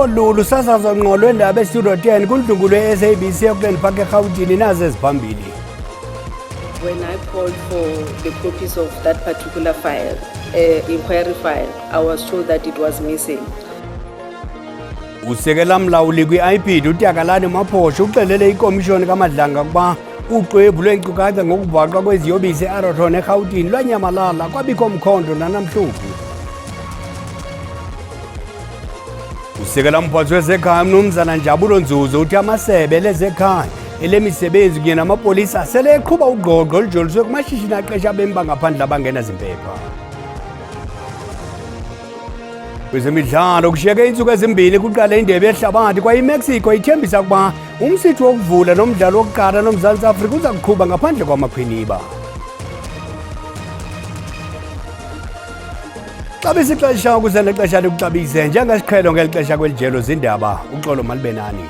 Lolu lusasazo ngqo lwendaba estudio 10 kuLdungu lwe-SABC eAukland Park eGauteng nazo eziphambili. When I called for the copies of that particular file, inquiry file, I was told that it was missing. Usekela mlawuli kwi-IPD uTyakalani Maphosha uxelele ikomishoni kaMadlanga ukuba uxwebhu lweenkcukacha ngokubhaqwa kweziyobisi e-Arathon eGauteng lwanyamalala kwabikho mkhondo nanamhlanje. Usekela mphathi wezekhaya uMnumzana Njabulo Nzuza uthi amasebe lezekhaya elemisebenzi kunye namapolisa sele eqhuba ugqogqo olujoliswe kumashishini aqesha abemi bangaphandle abangena zimpepha. Kwezemidlalo kushiyeke iintsuku ezimbini kuqala indebe yehlabathi kwaye iMexico ithembisa ukuba umsitho wokuvula nomdlalo wokuqala noMzantsi Afrika uza kuqhuba ngaphandle kwamakhwiniba. Xabisa ixesha ukuze nexesha likuxabise njengesiqhelo ngeli xesha kweli jelo zindaba uxolo malibenani.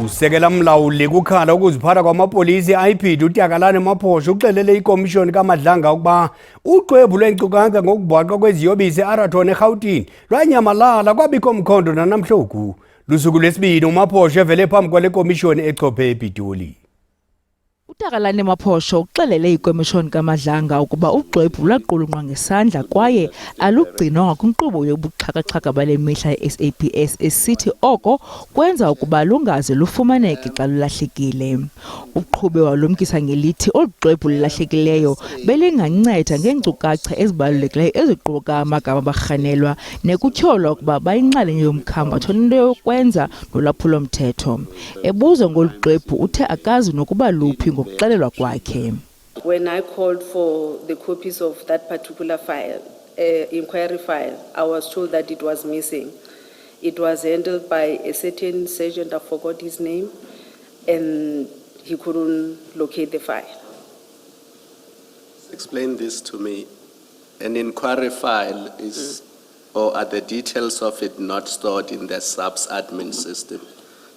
Usekela mlawuli kukhala ukuziphatha kwamapolisa i-IPD uTyakalani Maphosha uxelele ikomishoni kaMadlanga ukuba uxwebhu lweenkcukacha ngokubhaqwa kweziyobisi e-Arathon eGauteng lwanyamalala kwabikho mkhondo nanamhlanje. Lusuku lwesibini uMaphosha evele phambi kwale komishoni echophe ePitoli. uTyakalani Maphosha uxelele ikomishoni kaMadlanga ukuba uxwebhu lwaqulunqwa ngesandla kwaye alugcinwanga kwinkqubo yobuxhaka-xhaka bale mihla ye-SAPS esithi oko kwenza ukuba lungaze lufumaneke xa lulahlekile. Uqhube walumkisa ngelithi olu xwebhu lulahlekileyo belinganceda ngeenkcukacha ezibalulekileyo eziquka amagama abarhanelwa nekutyholwa ukuba bayinxalenye yomkhambatho nento yokwenza nolwaphulo-mthetho. Ebuzwa ngolu xwebhu uthe akazi nokuba luphi ngokuxelelwa kwakhe. When I called for the copies of that particular file, inquiry file, I was told that it was missing. It was handled by a certain sergeant, I forgot his name, and he couldn't locate the file. Explain this to me. An inquiry file is, or are the details of it not stored in the SAPS admin system,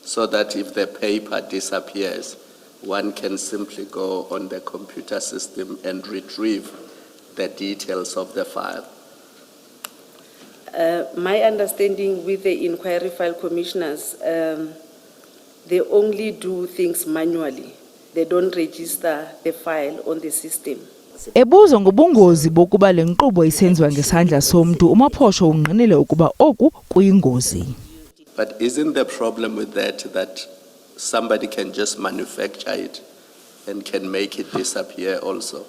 so that if the paper disappears, one can simply go on the computer system and retrieve the details of the file? My understanding with the inquiry file commissioners, they only do things manually. They don't register the file on the system. Ebuzwa ngobungozi bokuba le nkqubo isenziwa ngesandla somntu uMaphosha ungqinile ukuba oku kuyingozi. But isn't the problem with that somebody can just manufacture it and can make it disappear also?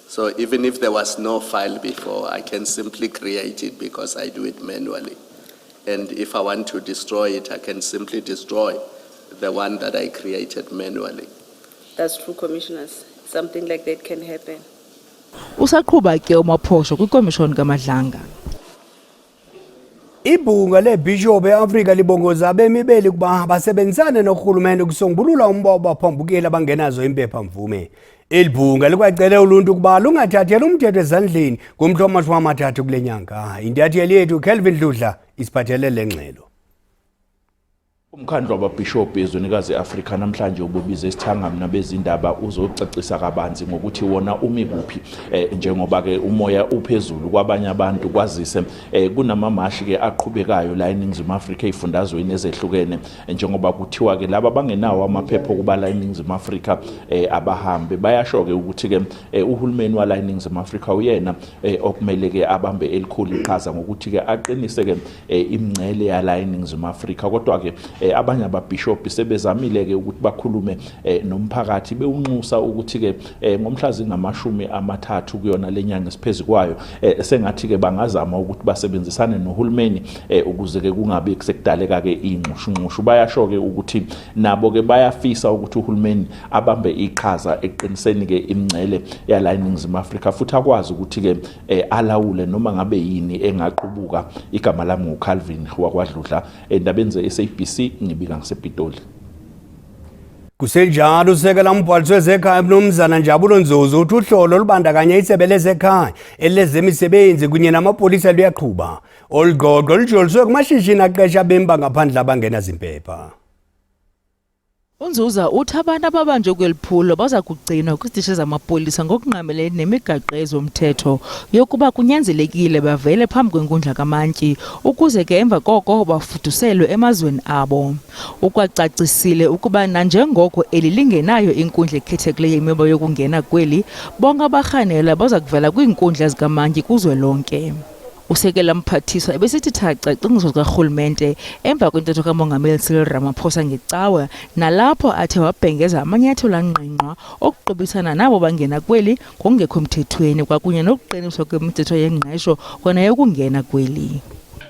So even if there was no file before, I can simply create it because I do it manually. And if I want to destroy it, I can simply destroy the one that I created manually. That's true, commissioners. Something like that can happen. Usaqhuba ke uMaphosha kwikomishoni kaMadlanga. Ibhunga leBhishop eAfrika libongoza abemi beli ukuba basebenzisane norhulumente ukusombulula umba wabaphambukeli abangenazo impepha mvume. Elibhunga likwacele uluntu ukuba lungathatheli umthetho ezandleni ngomhla wama-3 kule nyanga. Intatheli yethu Kelvin Dludla isiphathele le ngxelo. Umkhandlu wababhishobhi ezwenikazi e-Afrika namhlanje ububize isithangami nabezindaba uzocacisa kabanzi ngokuthi wona umi kuphi njengoba ke umoya uphezulu kwabanye abantu kwazise kunamamashi ke aqhubekayo la eNingizimu Afrika ezifundazweni ezehlukene njengoba kuthiwa ke laba bangenawo amaphepha okubala eNingizimu Afrika abahambe bayasho ke ukuthi ke uhulumeni wala eNingizimu Afrika uyena okumele ke abambe elikhulu iqhaza ngokuthi ke aqinise ke imingcele yala eNingizimu Afrika kodwa ke abanye ababhishobhi sebezamile ke ukuthi bakhulume nomphakathi beunxusa ukuthi ke ngomhla zingamashumi-30 kuyona lenyanga esiphezukwayo sengathi ke bangazama ukuthi basebenzisane nohulumeni ukuze ke kungabe kusekudaleka ke ingxushungxushu. Bayasho ke ukuthi nabo ke bayafisa ukuthi uhulumeni abambe iqhaza eqiniseni ke imingcele yala eNingizimu Afrika futhi akwazi ukuthi ke alawule noma ngabe yini engaqubuka. Igama lami nguCalvin wakwaDludla endabeni ze-SABC ngibika ngasePitoli. Kusenjalo usekela umphathiswa wezekhaya uMnumzana Njabulo Nzuza uthi uhlolo olubandakanya isebe lezekhaya elezemisebenzi kunye namapolisa luyaqhuba. Olugqogqo lujoliswe kumashishini aqesha abemi bangaphandle abangena zimpepha. Unzuza uthi abantu ababanjwe kweliphulo baza kugcinwa kwizitishi zamapolisa ngokungqamelene nemigaqo yezomthetho yokuba kunyanzelekile bavele phambi kwenkundla kamantyi ukuze ke emva koko bafuduselwe emazweni abo. Ukwacacisile ukuba nanjengoko elilingenayo inkundla ekhethekileyo imiba yokungena kweli, bonke abarhanela baza kuvela kwiinkundla zikamantyi kuzwelonke. Usekela Mphathiswa ebesithi thaca iingcingiso zikarhulumente emva kwentetho kaMongameli Cyril Ramaphosa ngecawe, nalapho athe wabhengeza amanyathelo angqingqwa okuqubisana nabo bangena kweli ngokungekho mthethweni kwakunye nokuqiniswa kwemithetho yengqesho kwanayokungena kweli.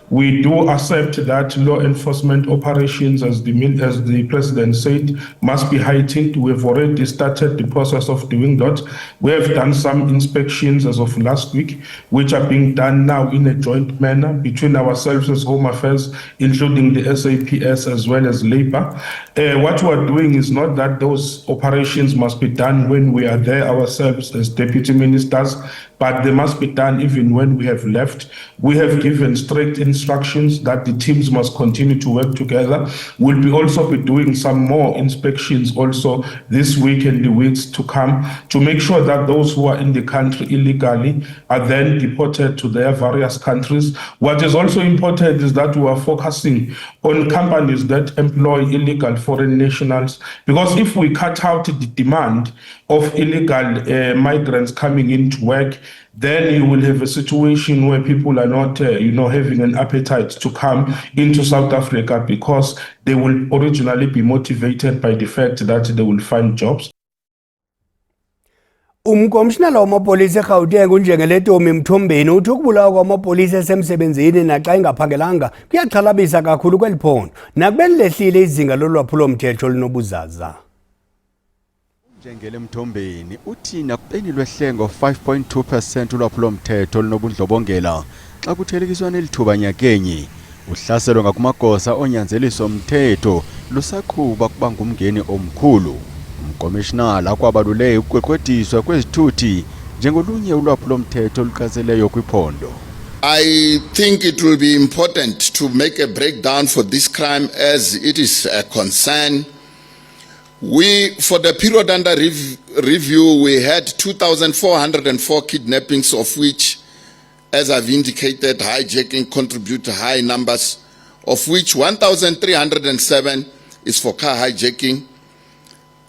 We do accept that law enforcement operations, as the President said, must be heightened. We have already started the process of doing that. We have done some inspections as of last week, which are being done now in a joint manner between ourselves as Home Affairs, including the SAPS as well as Labour. What we are doing is not that those operations must be done when we are there ourselves as Deputy Ministers, but they must be done even when we have left. We have given strict instructions that the teams must continue to work together. We'll be also be doing some more inspections also this week and the weeks to come to make sure that those who are in the country illegally are then deported to their various countries. What is also important is that we are focusing on companies that employ illegal foreign nationals, because if we cut out the demand of illegal migrants coming into work, then you will have a situation where people are not, having an appetite to come into South Africa because they will originally be motivated by the fact that they will find jobs. Umkomishinala wamapolisa eGauteng uNjengeletomi Mthombeni uthi ukubulawa kwamapolisa esemsebenzini naxa engaphangelanga kuyaxhalabisa kakhulu kweliphondo nakubeni lehlile izinga lolwaphulomthetho linobuzaza. Njengele Mthombeni uthi nakubeni lwehlengo 5.2% ulwaphulomthetho linobundlobongela xa kuthelekiswa nelithuba nyakenye uhlaselwa ngakumagosa onyanzeliso mthetho lusaqhuba kuba ngumngeni omkhulu. Umkomishinala kwabaluleke ukuqweqwediswa kwezithuthi njengolunye ulwaphulomthetho oluqaseleyo kwiphondo. I think it will be important to make a breakdown for this crime as it is a concern. For the period under review, we had 2,404 kidnappings, of which, as I've indicated, hijacking contribute to high numbers, of which 1,307 is for car hijacking,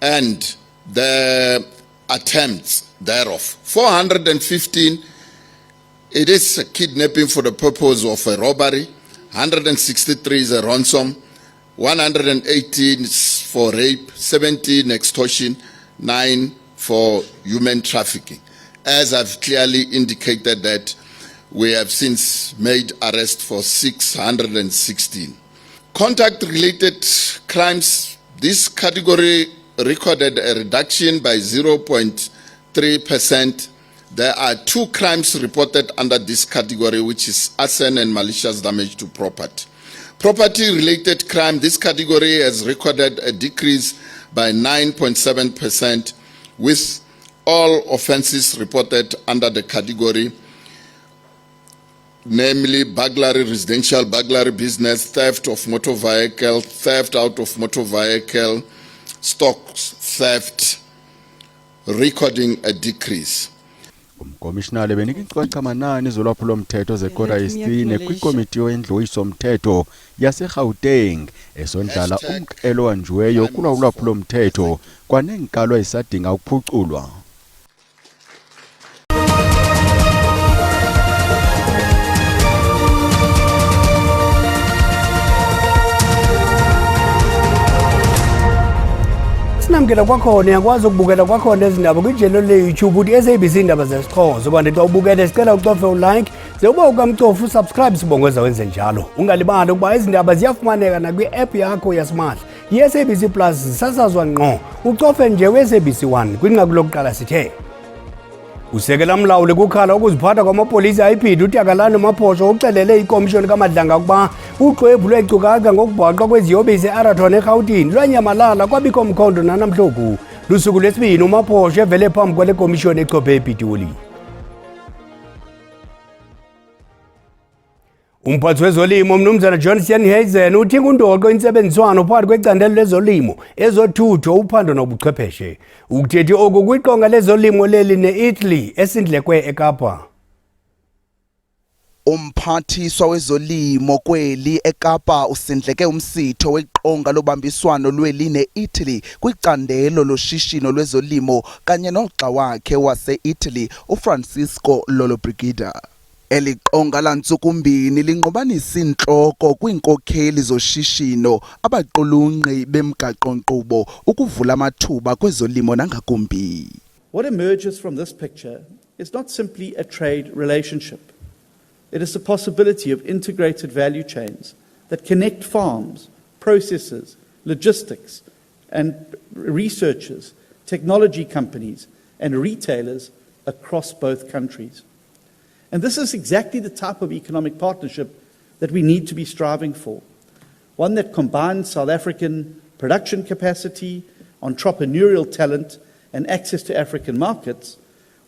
and the attempts thereof. 415, it is a kidnapping for the purpose of a robbery, 163 is a ransom, 118 is for rape, 17 extortion, 9 for human trafficking. As I've clearly indicated that we have since made arrest for 616. Contact-related crimes, this category recorded a reduction by 0.3%. There are 2 crimes reported under this category, which is arson and malicious damage to property. Property-related crime, this category has recorded a decrease by 9.7%, with all offences reported under the category, namely burglary, residential burglary, business, theft of motor vehicle, theft out of motor vehicle, stocks theft, recording a decrease. Umkomishinala benika icwaca manani zolwaphulomthetho zekora yesine kwikomiti yendluyiso mthetho yaseGauteng esondlala umqelo wanjiweyo kulwaphulomthetho kwanenkalo esadinga ukuphuculwa. Sinamkela kwakhona yakwazi ukubukela kwakhona izindaba kwijelo le-YouTube uthi SABC indaba zesiXhosa. Kanti xa ubukele sicela ucofe ulike, ze uba ukamcofa usubscribe sibongeza wenze njalo. Ungalibali ukuba izindaba ziyafumaneka nakwi-app yakho yasimahla ye-SABC Plus zisasazwa ngqo. Ucofe nje we-SABC 1 kwinqaku lokuqala sithe usekela mlawuli kukhala ukuziphatha kwamapolisa iphinde uTyakalani Maphosho uxelele ikomishoni kaMadlanga ukuba uxwebhu lwecukaka ngokubhaqwa kweziyobisi eArathon eGauteng lwanyamalala kwabikho mkhondo nanamhloku. Lusuku lwesibini uMaphosho evele phambi kwale komishoni echophe ePitoli. Umphathi wezolimo mnumzana John Steenhuisen uthi kundoqo insebenziswano phakathi kwecandelo lezolimo, ezothutho, uphando nobuchwepheshe. Ukuthethi oku kwiqonga lezolimo leli ne-Italy esindlekwe eKapa. Umphathiswa wezolimo kweli eKapa usindleke umsitho weqonga lobambiswano lweli ne-Italy kwicandelo loshishino lwezolimo kanye noxa wakhe wase-Italy uFrancisco Lollobrigida. Eliqonga lantsukumbini linqobanisa inhloko kwiinkokheli zoshishino abaqulunqi bemgaqo-nkqubo ukuvula amathuba kwezolimo nangakumbi. What emerges from this picture is not simply a trade relationship. It is the possibility of integrated value chains that connect farms, processors, logistics, and researchers, technology companies, and retailers across both countries. And this is exactly the type of economic partnership that we need to be striving for. One that combines South African production capacity, entrepreneurial talent, and access to African markets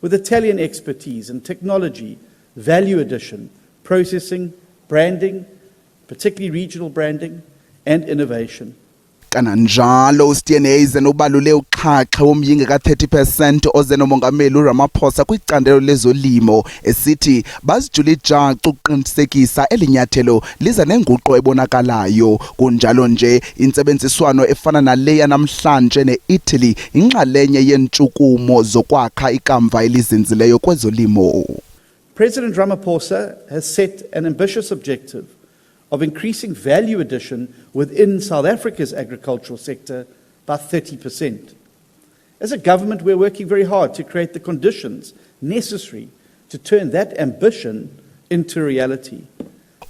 with Italian expertise in technology, value addition, processing, branding, particularly regional branding, and innovation. Kananjalo uSteenhuisen ubalule uqhaqhe womyinge ka-30% oze nomongameli uRamaphosa kwicandelo lezolimo esithi bazijula ijacu ukuqinisekisa elinyathelo liza nenguqo ebonakalayo. Kunjalo nje intsebenziswano efana naleya namhlanje ne-Italy inxalenye yentshukumo zokwakha ikamva elizinzileyo kwezolimo. President Ramaphosa has set an ambitious objective of increasing value addition within South Africa's agricultural sector by 30%. As a government, we're working very hard to create the conditions necessary to turn that ambition into reality.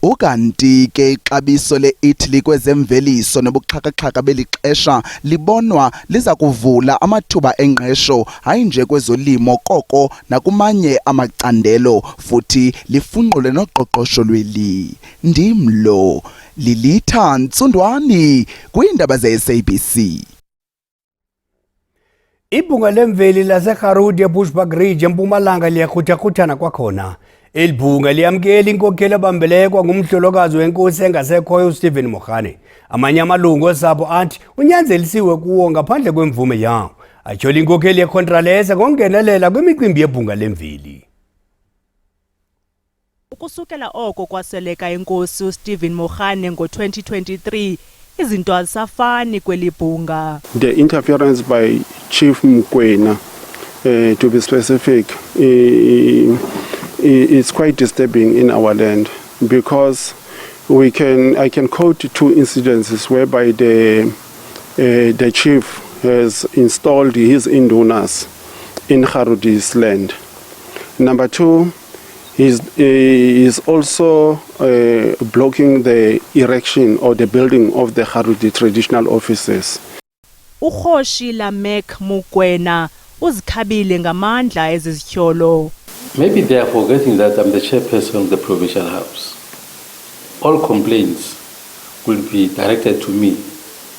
Ukanti ke ixabiso le-Italy kwezemveliso nobuxhakaxhaka belixesha libonwa liza kuvula amathuba engqesho hayi nje kwezolimo koko nakumanye amacandelo futhi lifunqule noqoqosho lweli. Ndimlo Lilitha Ntsundwani kwiindaba ze-SABC. Ibhunga lemveli laseGarude eBushbuckridge eMpumalanga liyakhuthakhutana kwakhona. Elibhunga liyamkela inkokheli abambelekwa ngumhlolokazi wenkosi engasekhoyo uStephen Mogane. Amanye amalungu osapho athi unyanzelisiwe kuwo ngaphandle kwemvume yawo. Atshola inkokheli yeContralesa ngongenelela kwimicimbi yebhunga lemveli. Ukusukela oko kwasweleka inkosi uStephen Mogane ngo-2023, izinto azisafani kweli bhunga. The interference by Chief Mokoena, to be specific, is quite disturbing in our land because I can quote two incidences whereby the chief has installed his indunas in Garude's land. Number two, is also blocking the erection or the building of the Garude traditional offices. Ukhoshi Lamek Mokoena uzikhabile ngamandla ezizityholo. Maybe they are forgetting that I'm the chairperson of the Provincial House. All complaints will be directed to me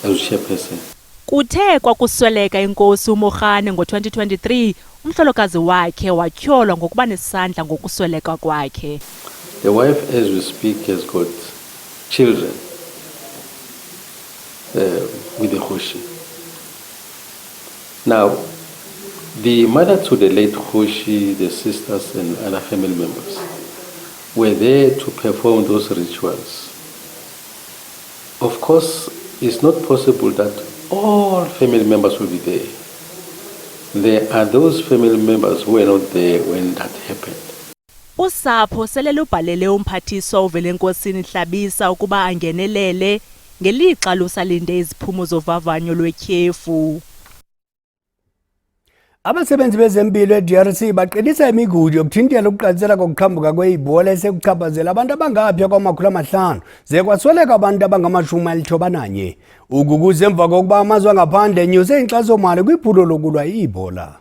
as chairperson. Kuthe kwakusweleka inkosi uMogane ngo-2023, umhlolokazi wakhe watyholwa ngokuba nesandla ngokusweleka kwakhe. The wife, as we speak, has got children with the Khoshi. Now, the mother to the late Khoshi, the sisters and other family members were there to perform those rituals. Of course, it's not possible that all family members will be there. There are those family members who were not there when that happened. Usapho sele lubhalele umphathiswa uVelenkosini Hlabisa ukuba angenelele ngelixa lusalinde iziphumo zovavanyo lwetyhefu. Abasebenzi bezempilo eDRC baqinisa imigudu yokuthintela ukuqalisela kokuqhambuka kweIbola esekuchaphazela abantu abangaphaya kwama500 ze kwasweleka abantu abangama91. Ukukuze emva kokuba amazwe angaphandle enyuse inkxaso-mali kwiphulo lokulwa iIbola.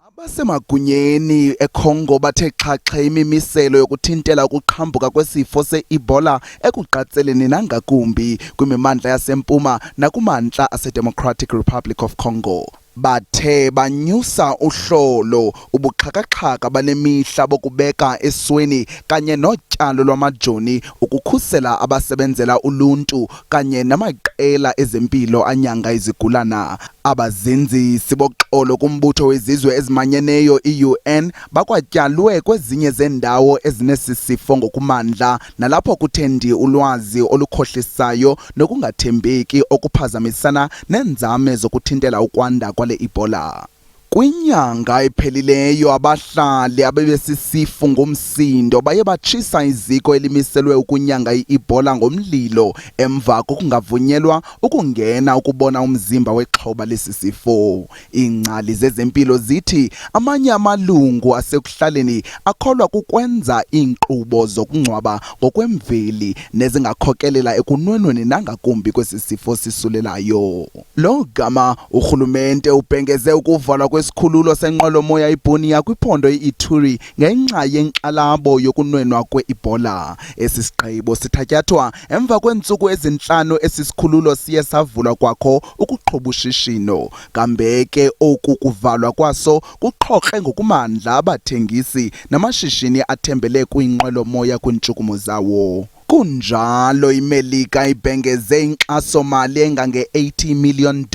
Abasemagunyeni eCongo bathe xhaxhe imimiselo yokuthintela ukuqhambuka kwesifo se-Ebola ekuqatseleni nangakumbi kwimimandla yasempuma nakumantla ase-Democratic Republic of Congo. bathe banyusa uhlolo ubuxhakaxhaka banemihla bokubeka esweni kanye notyalo lwamajoni ukukhusela abasebenzela uluntu kanye namaqela ezempilo anyanga izigulana. Abazinzisi boxolo kumbutho wezizwe ezimanyeneyo i-UN bakwatyalwe kwezinye zendawo ezinesisifo ngokumandla nalapho kuthendi ulwazi olukhohlisayo nokungathembeki okuphazamisana nenzame zokuthintela ukwanda kwale Ebola. Kwinyanga ephelileyo abahlali abebesisifo ngomsindo baye batshisa iziko elimiselwe ukunyanga i-Ebola ngomlilo emva kokungavunyelwa ukungena ukubona umzimba wexhoba lesisifo. Ingcali zezempilo zithi amanye amalungu asekuhlaleni akholwa kukwenza iinkqubo zokungcwaba ngokwemveli nezingakhokelela ekunwenweni nangakumbi kwesisifo sisulelayo. Lo gama urhulumente ubhengeze ukuvalwa isikhululo senqwelomoya iBunia kwiphondo iIturi ngenxa yenkxalabo yokunwenwa kwe-Ebola. Esi sigqibo sithatyathwa emva kweentsuku ezintlanu esisikhululo siye savulwa kwakho ukuqhuba ushishino. Kambe ke oku kuvalwa kwaso kuxhoxe ngokumandla abathengisi namashishini athembele kwinqwelomoya kwintshukumo zawo. Kunjalo iMelika ibhengeze inkxaso-mali engange-$80 million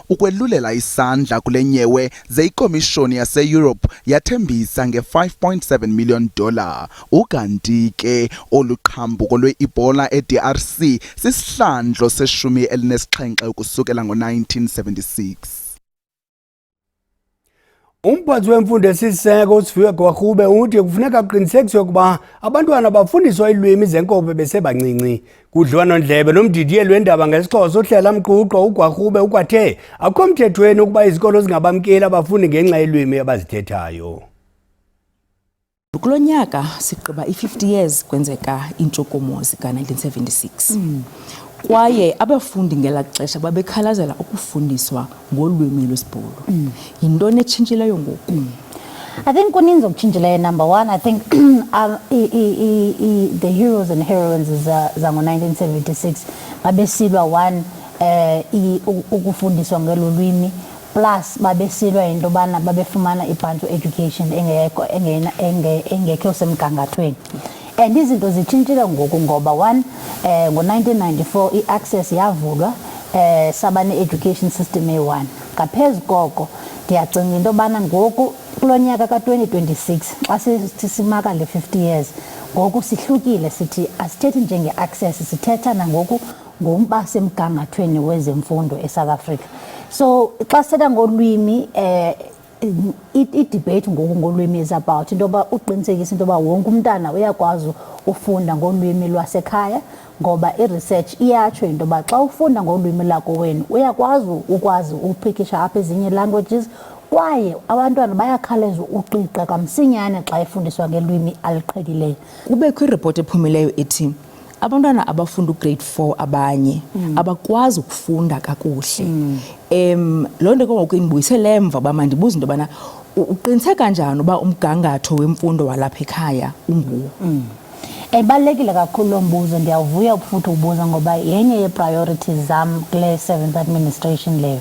ukwelulela isandla kule nyewe zeyikomishoni yase-Europe yathembisa nge-$5.7 million. Ukanti ke oluqhambuko lwe-Ebola eDRC sisihlandlo se-17 ukusukela ngo-1976. Umphathi wemfundo esiseko uSifiwe Gwarube uthi kufuneka kuqinisekiswe ukuba abantwana bafundiswa ilwimi zenkobe besebancinci. Kudliwano-ndlebe nomdidiyeli wendaba ngesiXhosa uHlela Mquqo uGwarube ukwathe akukho mthethweni ukuba izikolo zingabamkeli abafundi ngenxa yelwimi abazithethayo. Kulo nyaka sigqiba i-50 years kwenzeka intshukumo zika-1976. Kwaye abafundi ngelaa xesha babekhalazela ukufundiswa ngolwimi lwesiBhulu. Yintoni etshintshileyo ngoku? I think kuninzi okutshintshileyo. Number one, I think the heroes and heroines zango-1976 babesilwa one ukufundiswa ngelo lwimi, plus babesilwa into yobana babefumana i-Bantu education engekho semgangathweni. And izinto zitshintshile ngoku ngoba one ngo-1994 i-access yavulwa saba ne-education system eyi-1. Ngaphezu koko ndiyacinga into yobana ngoku kulo nyaka ka-2026 xa sithi simaka le 50 years ngoku sihlukile, sithi asithethi njenge-access, sithetha nangoku ngomba semgangathweni wezemfundo eSouth Africa. So xa sithetha ngolwimi i-debate ngoku ngolwimi is about into yoba uqinisekisa into yoba wonke umntana uyakwazi ufunda ngolwimi lwasekhaya, ngoba i-research iyatsho into yoba xa ufunda ngolwimi lako wenu ukwazi uphikisha apha ezinye languages, kwaye abantwana bayakhaleza uqiqa kamsinyane xa efundiswa ngelwimi aliqhelileyo. Kubekho iripoti ephumileyo ethi abantwana abafunda ugrade 4 abanye abakwazi ukufunda kakuhle. Loo nto ngoku indibuyisele emva uba mandibuze into yobana uqiniseka njani uba umgangatho wemfundo walapha ekhaya unguwo? Ibalulekile kakhulu lo mbuzo, ndiyawuvuya futhi ubuza ngoba yenye yee-priorities zam kule 7th administration leyo.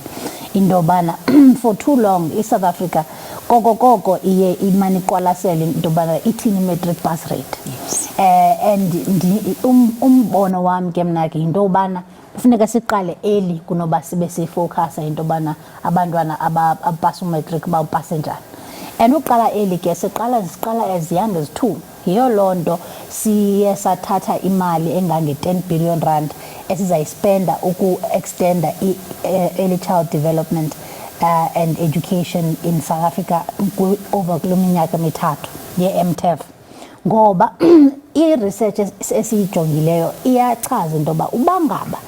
Into yobana for too long i-South Africa koko iye imane iqwalasele into yobana ithini i-matric pass rate. And umbono wami ke mna ke into yobana kufuneka siqale early kunoba sibe sifocusa into yobana abantwana abapasa umatric bawupase njani. And uqala early ke siqala as young as 2. Yiyo loo nto siye sathatha imali engange-10 billion rand esizayispenda uku-extenda early child development and education in South Africa over kulo minyaka mithathu ye-MTEF. Ngoba i-research esiyijongileyo iyachaza into yoba uba ngaba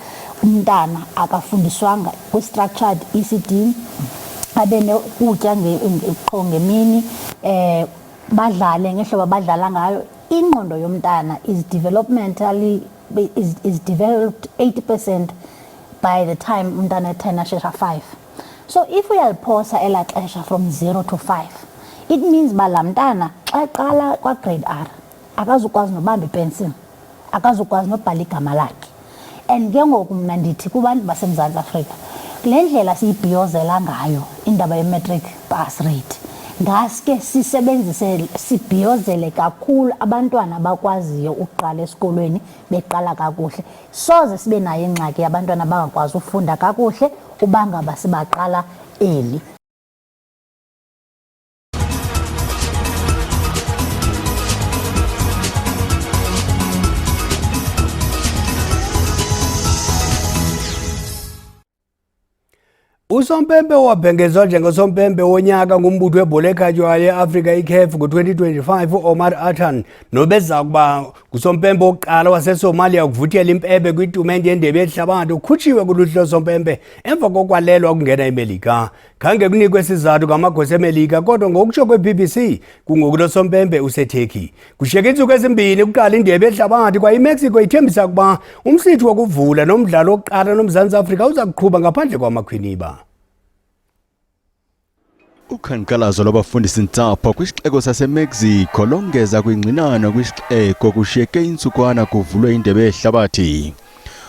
umntana akafundiswanga kwi-structured ECD, abe nokutya qho ngemini, badlale ngehlobo badlala ngayo, ingqondo yomntana is developed 80% by the time umntana ethena shesha 5. So if uyaliphosa elaa xesha from 0 to 5, it means uba laa mntana xa eqala kwa-grade R akazukwazi nobamba ipensile, akazukwazi nobhala igama lakhe. And ke ngoku mna ndithi kubantu baseMzantsi Afrika le ndlela siyibhiyozela ngayo indaba ye-matric pass rate. Ngaske sisebenzise sibhiyozele kakhulu abantwana abakwaziyo ukuqala esikolweni beqala kakuhle. Soze sibe nayo ingxaki abantwana abangakwazi ukufunda kakuhle ubangaba sibaqala early. Usompempe wabhengezwa njengosompempe wonyaka ngumbutho webhola ekhatywayo ye-Afrika iCAF ngo-2025 Omar Attan nobeza kuba ngusompempe wokuqala waseSomalia ukuvuthela impempe kwitumente yendebe yehlabathi ukhutshiwe kuluhlu losompempe emva kokwalelwa ukungena eMelika. Khange kunikwe isizathu ngamagosa eMelika kodwa ngokutsho kwe-BBC kungoku losompempe useTurkey. Kushiyeka iintsuku ezimbini kuqala indebe yehlabathi kwa iMexico ithembisa ukuba umsitho wokuvula nomdlalo wokuqala noMzantsi Afrika uza kuqhuba ngaphandle kwamakhwiniba. Ukhankalazo lwabafundisi-ntsapho kwisixeko saseMexico longeza kwingxinano kwisixeko kushiyeke intsukwana kuvulwe indebe yehlabathi.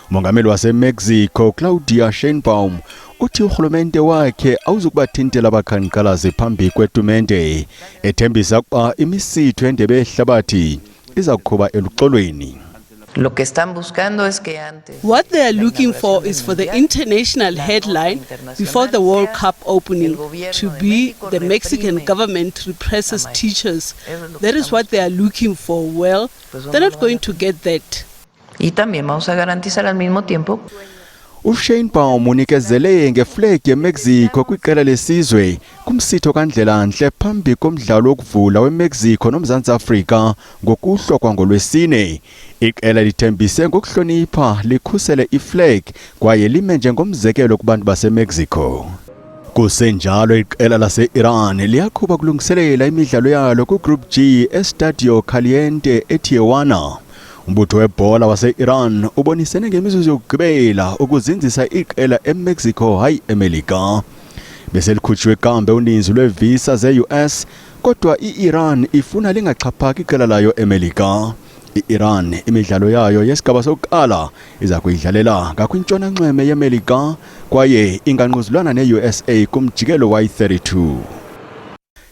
Umongameli waseMexico Claudia Sheinbaum uthi urhulumente wakhe awuzukubathintela abakhankalazi phambi kwetumente, ethembisa ukuba imisitho yendebe yehlabathi iza kuqhuba eluxolweni. Lo que están buscando es que antes. What they are looking for is for the international headline before the World Cup opening to be the Mexican government represses teachers. That is what they are looking for. Well, they're not going to get that. Y también vamos a garantizar al mismo tiempo. uSheinbaum unikezele ngeflag yeMexico kwiqela lesizwe kumsitho kaNdlelanhle phambi komdlalo wokuvula weMexico noMzantsi Afrika ngokuhlwa kwangolwesine. Iqela lithembise ngokuhlonipha likhusele iflag kwaye lime njengomzekelo kubantu baseMexico. Kusenjalo iqela lase-Iran liyaqhuba kulungiselela imidlalo yalo kuGroup G eStadio Caliente eTijuana. Umbutho webhola wase-Iran ubonisene ngemizuzu yokugqibela ukuzinzisa iqela eMexico hayi eMelika. Bese likhutshiwe kambe uninzi lwevisa ze-US kodwa i-Iran ifuna lingaxhaphaki iqela layo eMelika. I-Iran imidlalo yayo yesigaba sokuqala iza kuyidlalela ngakwintshona-nxweme yeMelika kwaye inganquzulwana ne-USA kumjikelo wayi-32.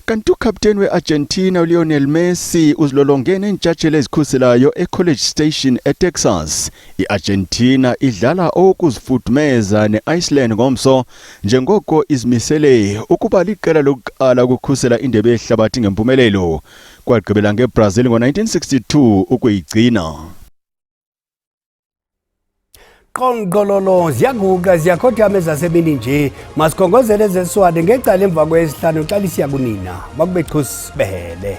Kanti ukapteni we-Argentina Lionel Messi uzilolonge neentshatshelo ezikhuselayo eCollege Station eTexas. I-Argentina idlala okuzifudumeza ne-Iceland ngomso njengoko izimisele ukuba liqela lokuqala ukukhusela indebe yehlabathi ngempumelelo. Kwagqibela ngeBrazil ngo-1962 ukuyigcina. Qonqololo ziyaguqa ziyakhothama zasemini nje masikhongozele zesiswati ngecala emva kwesihlanu xa lisiya kunina bakube chusibele.